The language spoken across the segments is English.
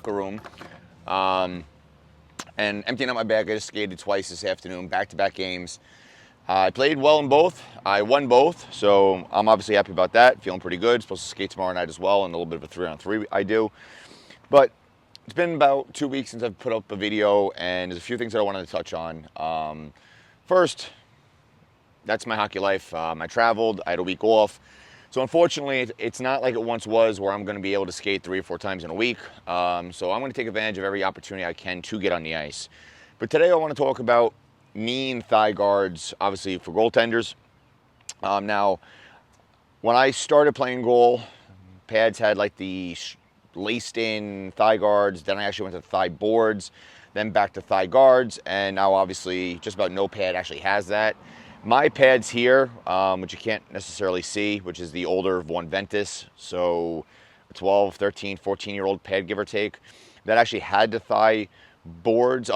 room and emptying out my bag. I just skated twice this afternoon, back-to-back games. I played well in both. I won both, so I'm obviously happy about that. Feeling pretty good. Supposed to skate tomorrow night as well, and a little bit of a 3-on-3 I do. But it's been about 2 weeks since I've put up a video, and there's a few things that I wanted to touch on. First, that's my hockey life. I traveled. I had a week off. So unfortunately, it's not like it once was where I'm going to be able to skate 3 or 4 times in a week. So I'm going to take advantage of every opportunity I can to get on the ice. But today I want to talk about knee and thigh guards, obviously for goaltenders. Now, when I started playing goal, pads had like the laced-in thigh guards. Then I actually went to thigh boards, then back to thigh guards, and now obviously just about no pad actually has that. My pads here, which you can't necessarily see, which is the older Von Ventus, so a 12, 13, 14-year-old pad, give or take, that actually had the thigh guards.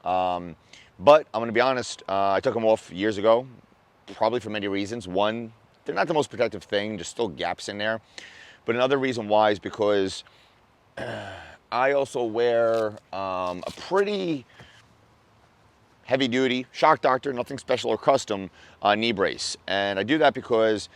But I'm going to be honest, I took them off years ago, probably for many reasons. One, they're not the most protective thing, there's still gaps in there. But another reason why is because I also wear a pretty heavy duty, Shock Doctor, nothing special or custom knee brace. And I do that because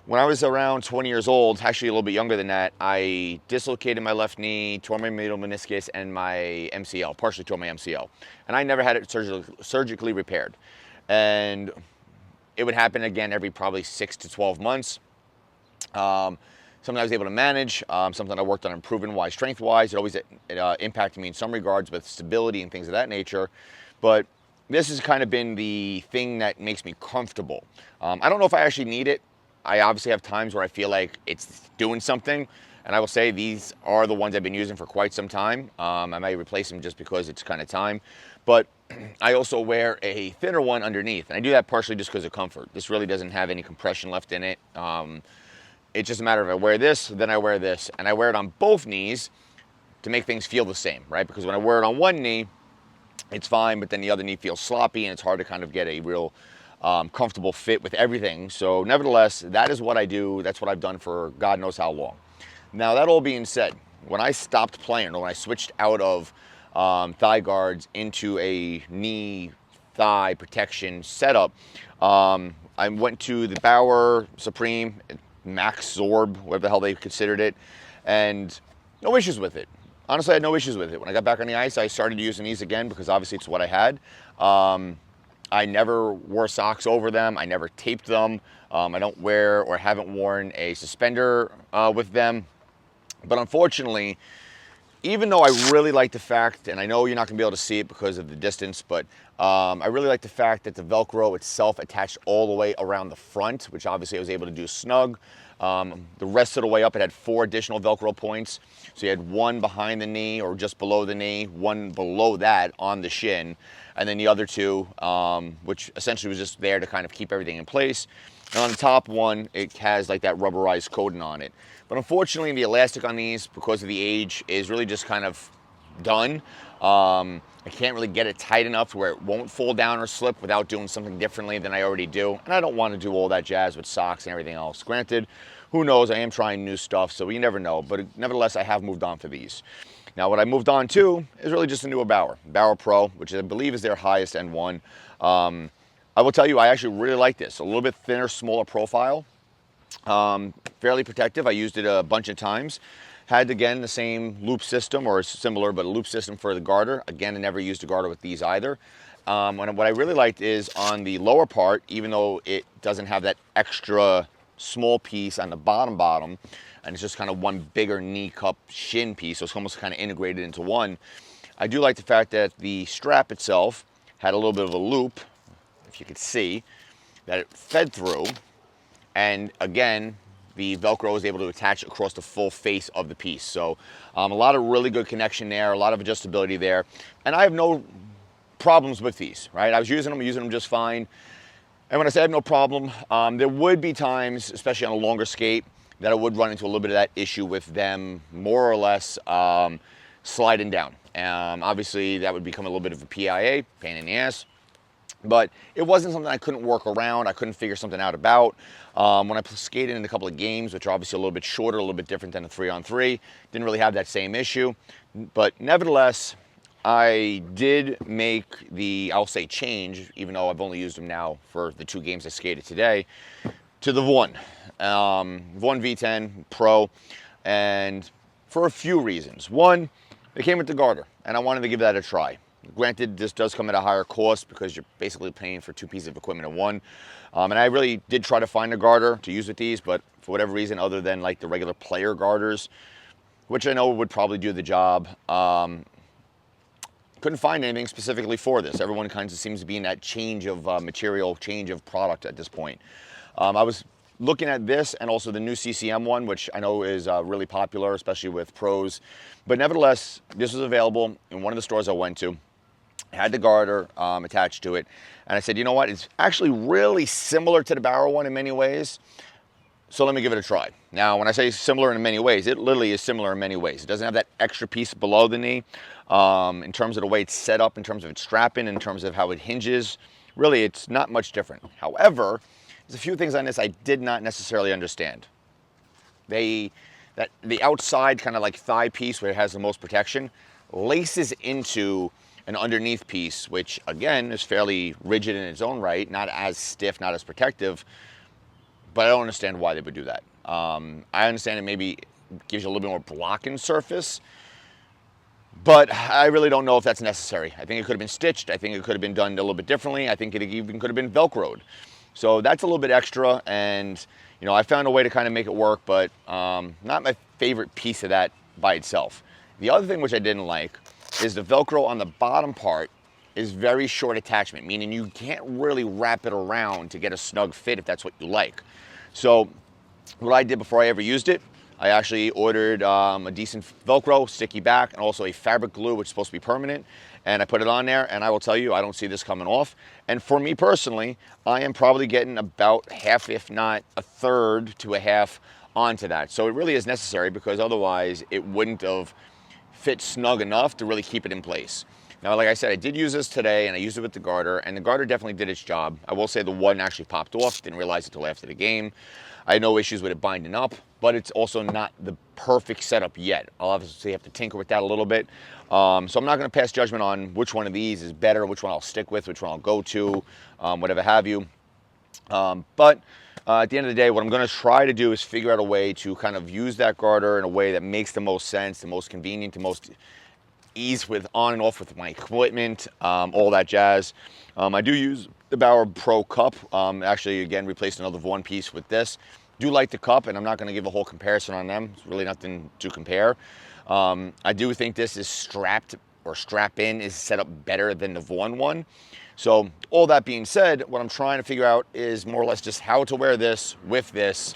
when I was around 20 years old, actually a little bit younger than that, I dislocated my left knee, tore my medial meniscus and my MCL, partially tore my MCL. And I never had it surgically repaired. And it would happen again every probably 6 to 12 months. Something I was able to manage, something I worked on improving strength-wise. It always impacted me in some regards with stability and things of that nature. But this has kind of been the thing that makes me comfortable. I don't know if I actually need it. I obviously have times where I feel like it's doing something. And I will say these are the ones I've been using for quite some time. I may replace them just because it's kind of time. But I also wear a thinner one underneath. And I do that partially just because of comfort. This really doesn't have any compression left in it. It's just a matter of I wear this, then I wear this. And I wear it on both knees to make things feel the same, right? Because when I wear it on one knee, it's fine, but then the other knee feels sloppy and it's hard to kind of get a real comfortable fit with everything. So nevertheless, that is what I do. That's what I've done for God knows how long. Now, that all being said, when I stopped playing, or when I switched out of thigh guards into a knee thigh protection setup, I went to the Bauer Supreme, Max Zorb, whatever the hell they considered it, and no issues with it. Honestly, I had no issues with it. When I got back on the ice, I started using these again because obviously it's what I had. I never wore socks over them. I never taped them. I don't wear or haven't worn a suspender with them. But unfortunately, even though I really like the fact, and I know you're not going to be able to see it because of the distance, but I really like the fact that the Velcro itself attached all the way around the front, which obviously I was able to do snug. The rest of the way up, it had 4 additional Velcro points. So you had one behind the knee or just below the knee, one below that on the shin, and then the other 2, which essentially was just there to kind of keep everything in place. And on the top one, it has like that rubberized coating on it. But unfortunately, the elastic on these, because of the age, is really just kind of done. I can't really get it tight enough where it won't fall down or slip without doing something differently than I already do. And I don't want to do all that jazz with socks and everything else. Granted, who knows, I am trying new stuff, so you never know. But nevertheless, I have moved on for these. Now, what I moved on to is really just a newer Bauer Pro, which I believe is their highest end one. I will tell you, I actually really like this. A little bit thinner, smaller profile. Fairly protective. I used it a bunch of times. Had, again, the same loop system, or similar, but a loop system for the garter. Again, I never used a garter with these either. And what I really liked is on the lower part, even though it doesn't have that extra small piece on the bottom, and it's just kind of one bigger knee cup shin piece, so it's almost kind of integrated into one. I do like the fact that the strap itself had a little bit of a loop, if you could see, that it fed through. And again, the Velcro was able to attach across the full face of the piece. So a lot of really good connection there, a lot of adjustability there. And I have no problems with these, right? I was using them just fine. And when I say I have no problem, there would be times, especially on a longer skate, that I would run into a little bit of that issue with them more or less sliding down. Obviously, that would become a little bit of a PIA, pain in the ass. But it wasn't something I couldn't work around. I couldn't figure something out about. When I skated in a couple of games, which are obviously a little bit shorter, a little bit different than a 3-on-3, didn't really have that same issue. But nevertheless, I did make the, I'll say change, even though I've only used them now for the 2 games I skated today, to the Vaughn. Vaughn V10 Pro, and for a few reasons. One, it came with the garter, and I wanted to give that a try. Granted, this does come at a higher cost because you're basically paying for 2 pieces of equipment in one. And I really did try to find a garter to use with these, but for whatever reason, other than like the regular player garters, which I know would probably do the job, couldn't find anything specifically for this. Everyone kind of seems to be in that change of material, change of product at this point. I was looking at this and also the new CCM one, which I know is really popular, especially with pros. But nevertheless, this was available in one of the stores I went to. It had the garter attached to it. And I said, you know what? It's actually really similar to the Barrow one in many ways. So let me give it a try. Now, when I say similar in many ways, it literally is similar in many ways. It doesn't have that extra piece below the knee in terms of the way it's set up, in terms of its strapping, in terms of how it hinges. Really, it's not much different. However, there's a few things on this I did not necessarily understand. The outside kind of like thigh piece where it has the most protection laces into an underneath piece, which again is fairly rigid in its own right, not as stiff, not as protective, but I don't understand why they would do that. I understand it maybe gives you a little bit more blocking surface, but I really don't know if that's necessary. I think it could have been stitched. I think it could have been done a little bit differently. I think it even could have been Velcroed. So that's a little bit extra, and you know, I found a way to kind of make it work, but not my favorite piece of that by itself. The other thing which I didn't like is the Velcro on the bottom part is very short attachment, meaning you can't really wrap it around to get a snug fit if that's what you like. So what I did before I ever used it, I actually ordered a decent Velcro, sticky back, and also a fabric glue, which is supposed to be permanent. And I put it on there, and I will tell you, I don't see this coming off. And for me personally, I am probably getting about half, if not a third to a half onto that. So it really is necessary because otherwise it wouldn't have fit snug enough to really keep it in place. Now, like I said, I did use this today, and I used it with the garter, and the garter definitely did its job. I will say the one actually popped off. Didn't realize it until after the game. I had no issues with it binding up, but it's also not the perfect setup yet. I'll obviously have to tinker with that a little bit. So I'm not going to pass judgment on which one of these is better, which one I'll stick with, which one I'll go to, whatever have you. But at the end of the day, what I'm going to try to do is figure out a way to kind of use that garter in a way that makes the most sense, the most convenient, the most ease with on and off with my equipment, all that jazz. I do use the Barrow Pro cup. Actually, again, replaced another one piece with this. Do like the cup, and I'm not going to give a whole comparison on them. It's really nothing to compare. I do think this is strapped or strap-in is set up better than the Vaughn one. So all that being said, what I'm trying to figure out is more or less just how to wear this with this,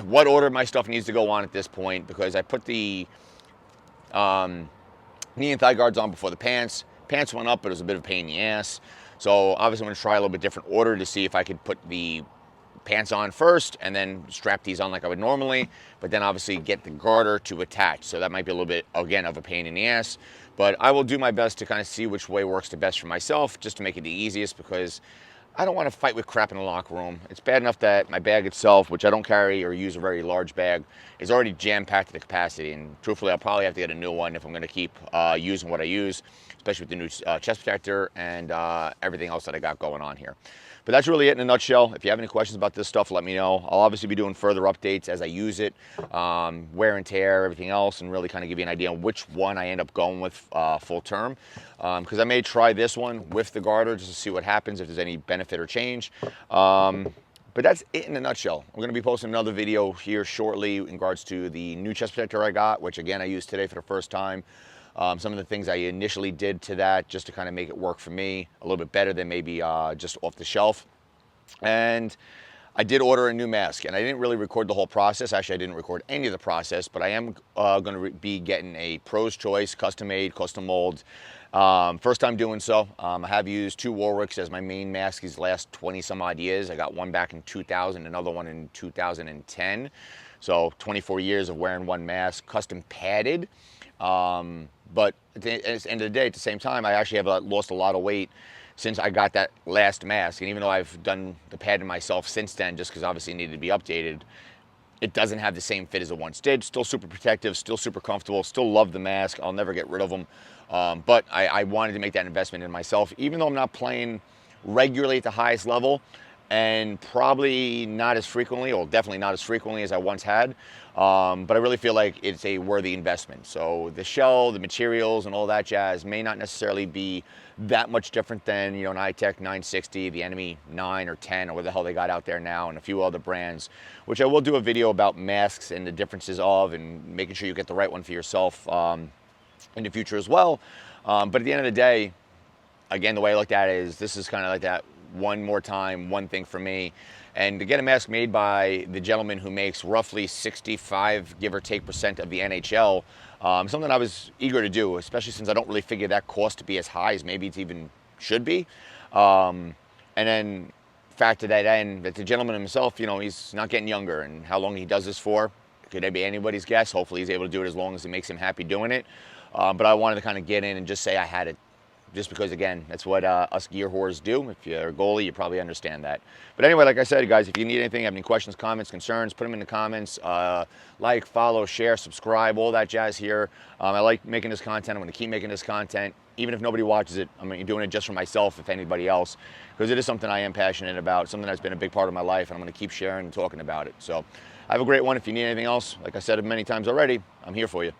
what order my stuff needs to go on at this point, because I put the knee and thigh guards on before the pants. Pants went up, but it was a bit of a pain in the ass. So obviously I'm going to try a little bit different order to see if I could put the pants on first and then strap these on like I would normally, but then obviously get the garter to attach. So that might be a little bit, again, of a pain in the ass. But I will do my best to kind of see which way works the best for myself, just to make it the easiest, because I don't want to fight with crap in the locker room. It's bad enough that my bag itself, which I don't carry or use a very large bag, is already jam-packed to the capacity. And truthfully, I'll probably have to get a new one if I'm going to keep using what I use, especially with the new chest protector and everything else that I got going on here. But that's really it in a nutshell. If you have any questions about this stuff, let me know. I'll obviously be doing further updates as I use it, wear and tear, everything else, and really kind of give you an idea on which one I end up going with full term. Because I may try this one with the garter just to see what happens, if there's any benefit or change. But that's it in a nutshell. I'm going to be posting another video here shortly in regards to the new chest protector I got, which again I used today for the first time. Some of the things I initially did to that just to kind of make it work for me a little bit better than maybe just off the shelf. And I did order a new mask, and I didn't really record the whole process. Actually, I didn't record any of the process, but I am going to be getting a Pro's Choice, custom made, custom mold. First time doing so. I have used 2 Warwicks as my main mask these last 20 some odd years. I got one back in 2000, another one in 2010. So 24 years of wearing one mask, custom padded. But at the end of the day, at the same time, I actually have lost a lot of weight since I got that last mask. And even though I've done the padding myself since then, just because obviously it needed to be updated, it doesn't have the same fit as it once did. Still super protective, still super comfortable, still love the mask. I'll never get rid of them. But I wanted to make that investment in myself, even though I'm not playing regularly at the highest level, and probably not as frequently, or definitely not as frequently as I once had. But I really feel like it's a worthy investment. So the shell, the materials, and all that jazz may not necessarily be that much different than, an iTech 960, the Enemy 9 or 10, or what the hell they got out there now, and a few other brands, which I will do a video about masks and the differences of, and making sure you get the right one for yourself in the future as well. But at the end of the day, again, the way I looked at it is this is kind of like that one more time, one thing for me. And to get a mask made by the gentleman who makes roughly 65, give or take, % of the NHL, something I was eager to do, especially since I don't really figure that cost to be as high as maybe it even should be. And then factor that in, that the gentleman himself, he's not getting younger, and how long he does this for, could be anybody's guess. Hopefully he's able to do it as long as it makes him happy doing it. But I wanted to kind of get in and just say I had it, just because, again, that's what us gear whores do. If you're a goalie, you probably understand that. But anyway, like I said, guys, if you need anything, have any questions, comments, concerns, put them in the comments. Like, follow, share, subscribe, all that jazz here. I like making this content. I'm going to keep making this content. Even if nobody watches it, I'm doing it just for myself, if anybody else, because it is something I am passionate about, something that's been a big part of my life, and I'm going to keep sharing and talking about it. So have a great one. If you need anything else, like I said many times already, I'm here for you.